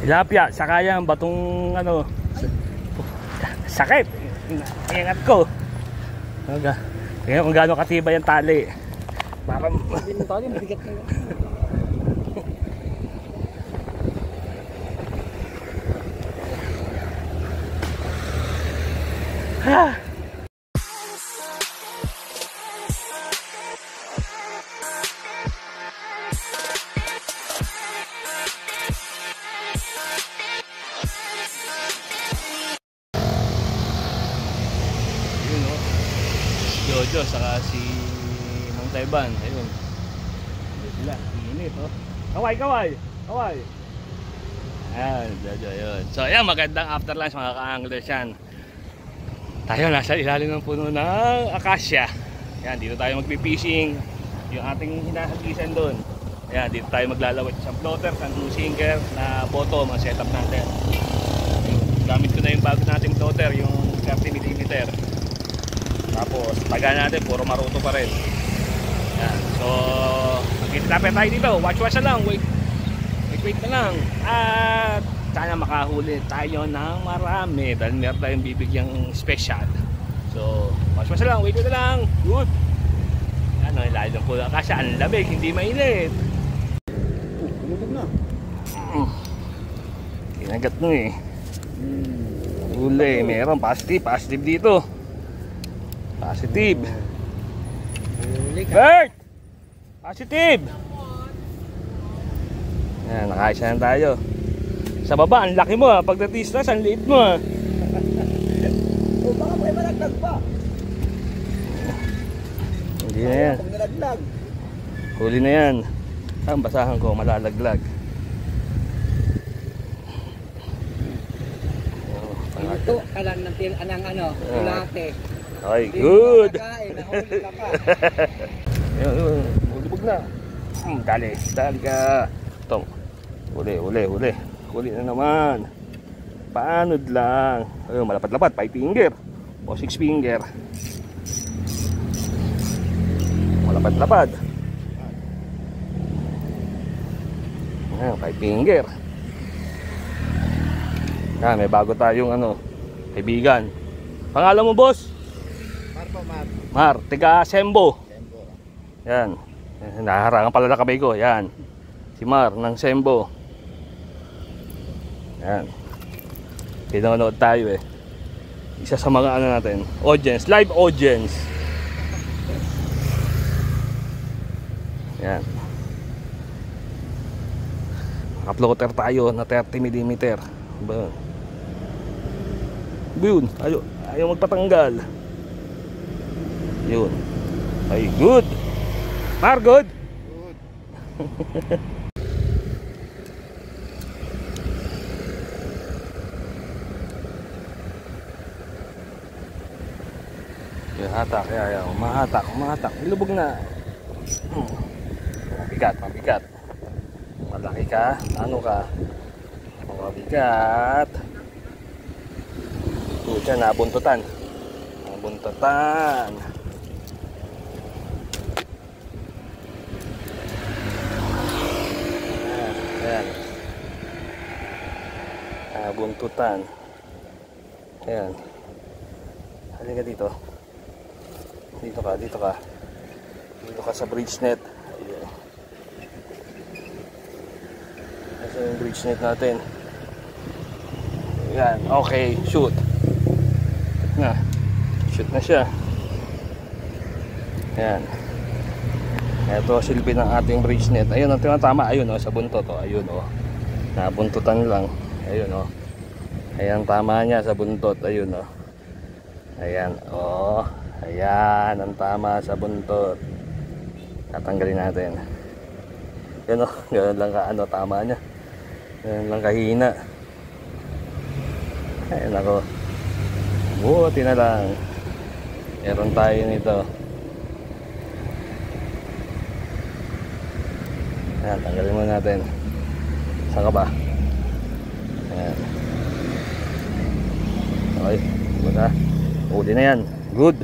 Tilapia, saka yan, batong ano. Sakit. Ingat ko. Tingnan kung gaano katibay ang tali. Baka hindi tali, mabigat na yun. Jojo saka si Mang Taiban, ayun. Ayun sila, init oh. Kaway. Ayan, Jojo yun. So ayan, magandang after lunch mga ka-anglers yan. Tayo nasa ilalim ng puno ng akasya. Ayan, dito tayo magpipishing. Yung ating hinahagisan doon. Ayan, dito tayo maglalawit sa floater, sa blue sinker na bottom ang setup natin. Gamit ko na yung bago nating floater, yung 30mm. Tapos taga natin puro maruto pa rin. Yan. So magkitapit tayo dito. Watch na lang. Wait na lang. At sana makahuli tayo ng marami dahil meron tayong bibigyang special. So watch na lang. Wait na lang. Good. Ano, ilalim ko lang kasi ang lamig, hindi mainit. Lumutog na. Kinagat mo eh. Huli. Meron positive dito. Positive. Bert! Positive! Yan, nakaisa na tayo. Sa baba, ang laki mo ha. Pag natistas, ang liit mo ha. O baka may malaglag pa. Hindi na yan. Pag nalaglag. Huli na yan. Ang basahan ko, malalaglag. Ito ka lang ng tulate. Okay, good. Nahuli ka pa. Bulibog na. Dali ka. Ito. Huli na naman. Paanod lang. Ayun, malapad-lapad. 5 finger. O 6 finger. Malapad-lapad. Ayun, 5 finger. May bago tayong kaibigan. Pangalan mo, boss? Mar, tiga Sembo. Yan. Naharangan pala na kamay ko. Yan. Si Mar ng Sembo. Yan. Pinanood tayo eh. Isa sa mga natin. Audience. Live audience. Yan. Uploader tayo na 30mm. Ba? Yun. Ayaw magpatanggal. Yun. Ay, good. Mar, good? Good. Yung hatak, kaya umahatak. Ilubog na. Mabigat. Malaki ka. Ano ka? Mabigat. Ito dyan, nabuntutan. Ayan. Buntutan. Ayan. Halika dito. Dito ka sa bridge net. Ayan. Ito yung bridge net natin. Ayan. Okay. Shoot na siya. Ayan. Ito silbi ng ating bridge net. Ayun ang tinatama. Ayun sa buntot. Ayun nabuntutan lang. Ayun ayan, tama niya sa buntot. Ayun ayan ayan ang tama sa buntot. Tatanggalin natin. Yun ganoon lang tama niya. Ganoon lang kahina. Ayun ako. Buti na lang. Meron tayo nito. Ayan, tanggalin muna natin. Saan ka ba? Ayan. Okay, muna. Huli na yan. Good.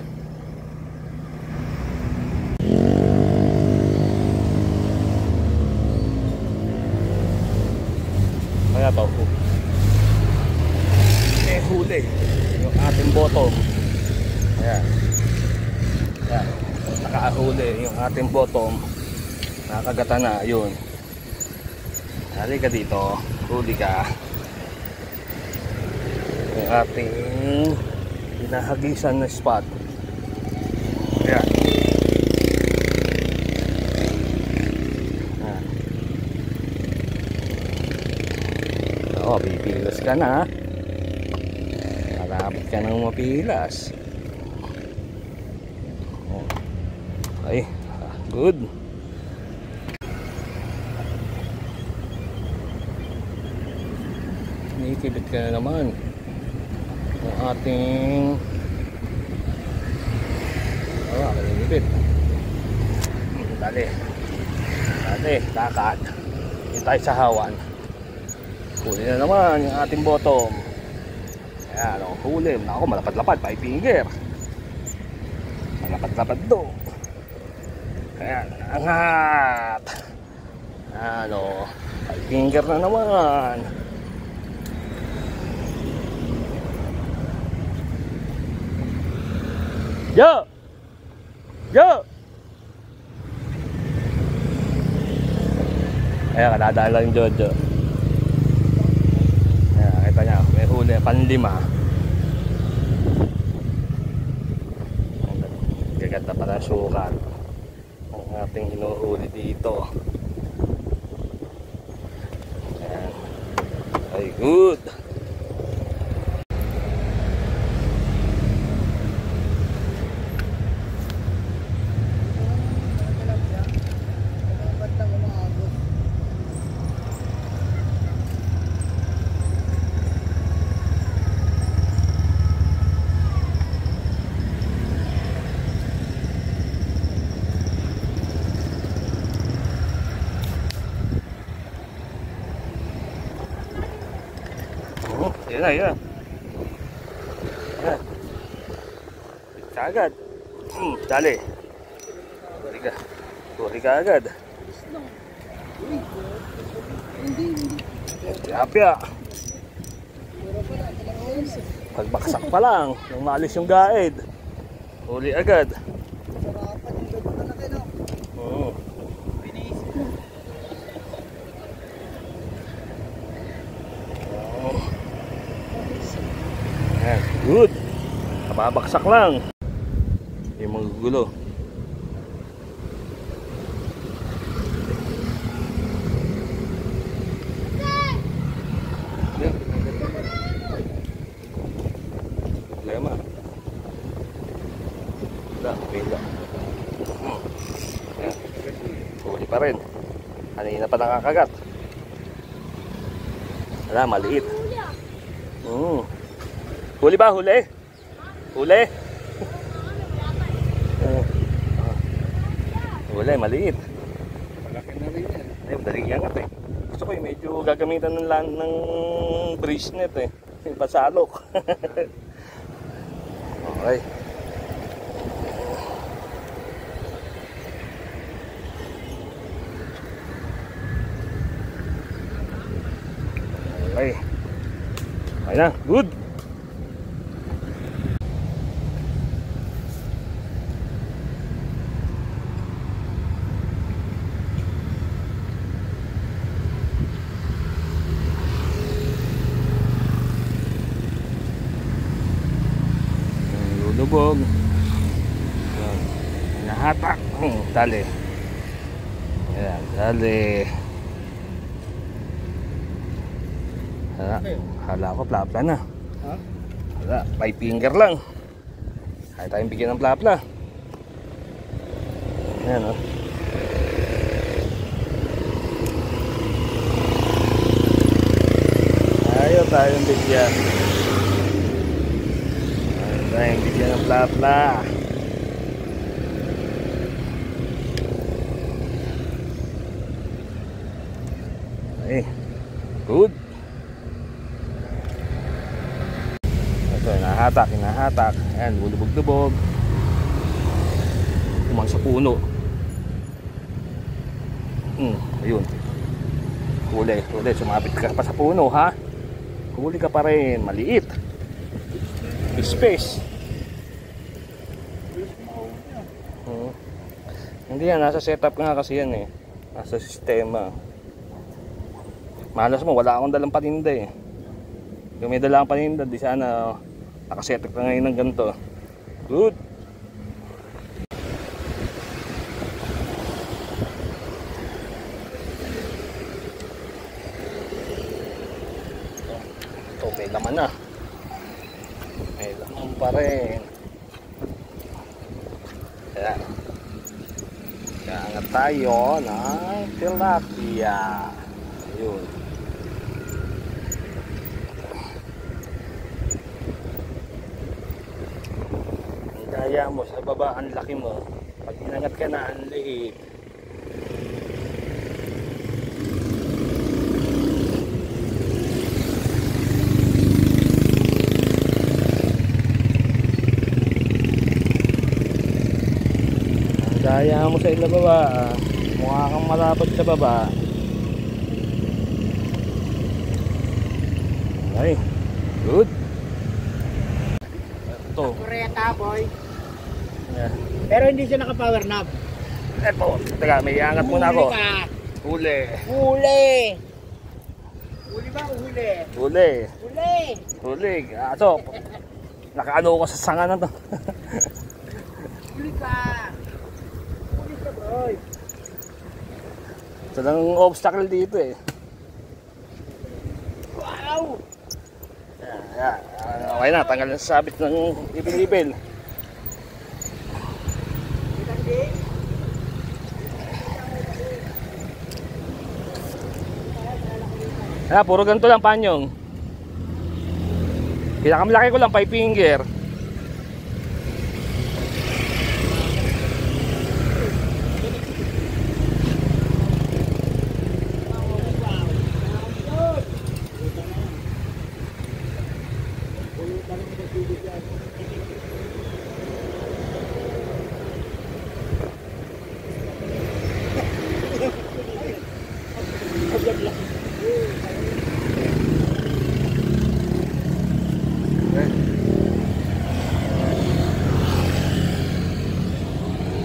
Kaya to. May huli. Yung ating bottom. Ayan. Ayan. Nakahuli yung ating bottom. Nakagata na. Yun. Hali ka dito. Huli ka. Yung ating hinahagisan na spot. Ayan. Ayan. Oo, pipilas ka na. Malapit ka nang mapilas. Ay, good. Nakikibit ka na naman ang ating kalibit. Dali, lakad. Dito tayo sa hawan. Huli na naman yung ating bottom. Ayan o, huli. Ako, malapad-lapad, 5 finger. Malapad-lapad do. Ayan, angat. Ano, 5 finger na naman. Yo! Yo! Ayan, kadadaan lang yung Jojo. Ayan, kita niya, may huli, panlima. Gaganda pa na sukat ang ating hinuhuli dito. Ayan. Ay, good. Yan na, yan. Yan. Agad. Dali. Turi ka agad. Tilapia. Pagbaksak pa lang, nung maalis yung gaid. Huli agad. Good. Kababaksak lang. Hindi magugulo. Problema. Wala. Huli pa rin. Kanina pa nakakagat. Wala, maliit. Huli ba? Huli? Huli? Huli, maliit. Malaki na rin yan. Ay, madaling yangat eh. Gusto ko yung medyo gagamitan ng bridge net eh. Yung pasalok. Okay. Okay. Okay na. Good. Lubog. Nahatak. Dali. Ayan, dali. Hala ko, plapla na. Ha? Hala, 5 finger lang. Kaya tayong bigyan ng plapla. Ayan o. Ayaw tayong bigyan. Ayaw bigyan ng plapla. Okay. Good. Ito, hinahatak. Ayan, bulubog-lubog. Kumang sa puno. Ayun. Huli, huli, sumabit ka pa sa puno ha. Huli ka pa rin, maliit. Space. Hindi yan, nasa setup nga kasi yan eh. Nasa sistema. Malas mo, wala akong dalang paninda eh. Kung may dalang paninda, di sana nakasetup ka ngayon ng ganito. Good. Ito, may laman na. May laman pa rin. Ayan. Kaangat tayo ng tilapia. Ayun. Ang daya mo sa baba, ang laki mo. Pag inangat ka na, ang liit. Daya mo sa ilababa, mukha kang malapot sa baba. Ay, good. Ito. Kureta, boy. Yeah. Pero hindi siya naka-power knob. Ito, teka, may iangat muna ako. Huli. Huli! Huli ba o huli? Huli. Huli! Huli. Aso, nakaano ko sa sanga na to. Huli ka! Huli ka, boy! Ito lang obstacle dito eh. Wow! Yeah. Okay na, tanggal na sa sabit ng ibil-ibil. Puro ganito lang panyong. Pinakamalaki ko lang 5 finger.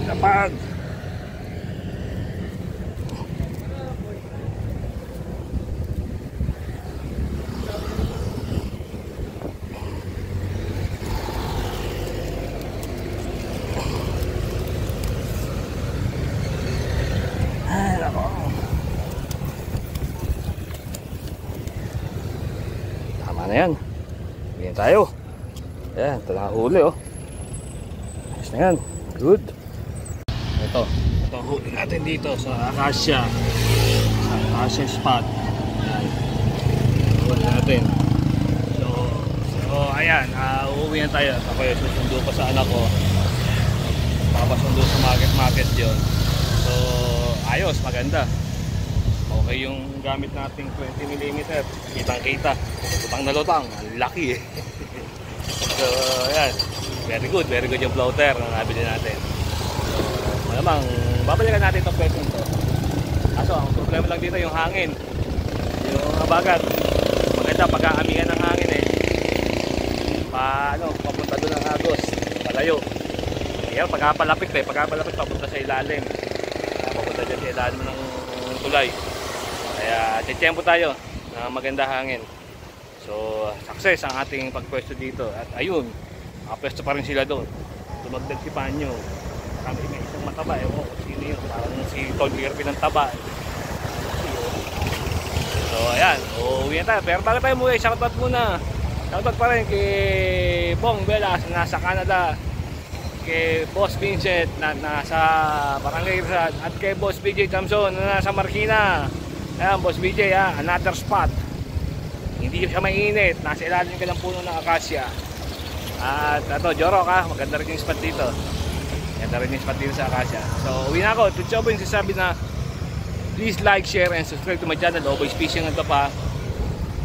Kapag tama na yan. Bigyan tayo. Ayan, ito nakahuli oh. Ayos na yan. Good. Ito ang huli natin dito sa Acacia. Sa Acacia spot. Ayan. Huli natin. So ayan, uuwi na tayo. Ako yung susundo pa sa anak ko. Papasundo sa market yun. So ayos, maganda. Okay yung gamit nating 20mm. Kitang kita. Lutang na lutang. Ang laki eh. So ayan. Very good yung floater na nabili natin. So malamang babalikan natin itong pwesto nito. Kaso ang problema lang dito yung hangin. Yung abagat. Maganda pagkaamihan ng hangin eh. Papunta doon ng Agos. Palayo. Kaya pagkapalapit papunta sa ilalim. Papunta dyan sa ilalim ng tulay. Kaya tiyempo tayo na maganda hangin. So success ang ating pagpwesto dito. At ayun, nakapwesto pa rin sila doon. Tumagdag si Panyo. Kami may isang mataba. Ewan ko sino yun. Parang si Tol Irvin ng taba. So ayan, uuwi na tayo. Pero bago tayo muna, shoutout muna. Shoutout pa rin kay Bong Velas na nasa Canada. Kay Boss Vincent na nasa Barangay Rizal. At kay Boss BJ Tamson na nasa Marikina. Ayan, Boss BJ ha, another spot. Hindi siya mainit, nasa ilalim ka ng puno ng Acacia. At ito, Jorok ha, maganda rin yung spot dito. Maganda rin yung spot dito sa Acacia. So, uwi na ako. Tutso po yung sasabi na please like, share, and subscribe to my channel. Always fishing ito pa.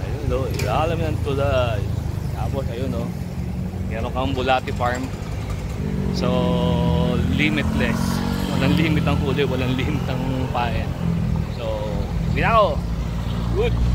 Ayun o, ilalim ng tulay. Tapos, ayun o. Meron kang Bulati Farm. So, limitless. Walang limit ang huli, walang limit ang paen. So, uwi na ako. Good.